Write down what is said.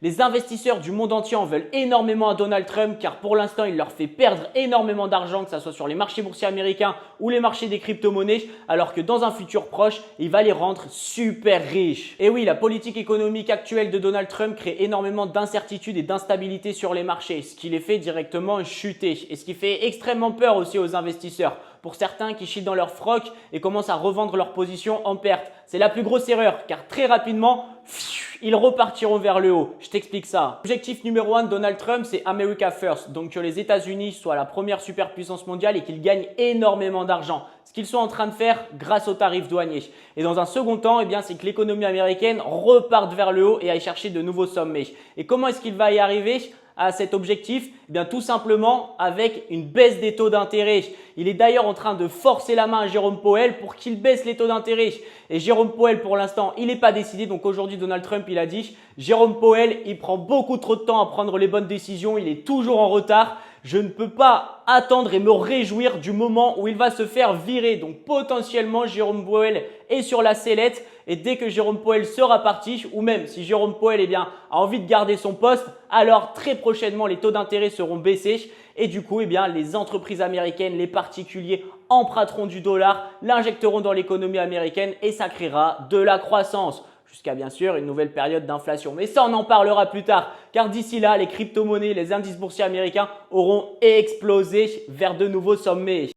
Les investisseurs du monde entier en veulent énormément à Donald Trump car pour l'instant, il leur fait perdre énormément d'argent, que ce soit sur les marchés boursiers américains ou les marchés des crypto-monnaies, alors que dans un futur proche, il va les rendre super riches. Et oui, la politique économique actuelle de Donald Trump crée énormément d'incertitudes et d'instabilité sur les marchés, ce qui les fait directement chuter et ce qui fait extrêmement peur aussi aux investisseurs. Pour certains qui chient dans leur froc et commencent à revendre leurs positions en perte. C'est la plus grosse erreur car très rapidement, ils repartiront vers le haut. Je t'explique ça. Objectif numéro 1 de Donald Trump, c'est America First. Donc que les États-Unis soient la première superpuissance mondiale et qu'ils gagnent énormément d'argent. Ce qu'ils sont en train de faire grâce aux tarifs douaniers. Et dans un second temps, c'est que l'économie américaine reparte vers le haut et aille chercher de nouveaux sommets. Et comment est-ce qu'il va y arriver à cet objectif? Tout simplement avec une baisse des taux d'intérêt. Il est d'ailleurs en train de forcer la main à Jérôme Powell pour qu'il baisse les taux d'intérêt. Et Jérôme Powell, pour l'instant, il n'est pas décidé. Donc aujourd'hui, Donald Trump, il a dit, Jérôme Powell, il prend beaucoup trop de temps à prendre les bonnes décisions. Il est toujours en retard. Je ne peux pas attendre et me réjouir du moment où il va se faire virer. Donc potentiellement, Jérôme Powell est sur la sellette. Et dès que Jérôme Powell sera parti, ou même si Jérôme Powell a envie de garder son poste, alors très prochainement, les taux d'intérêt seront baissés. Et du coup, les entreprises américaines, les particuliers emprunteront du dollar, l'injecteront dans l'économie américaine et ça créera de la croissance. Jusqu'à bien sûr une nouvelle période d'inflation. Mais ça, on en parlera plus tard. Car d'ici là, les crypto-monnaies, les indices boursiers américains auront explosé vers de nouveaux sommets.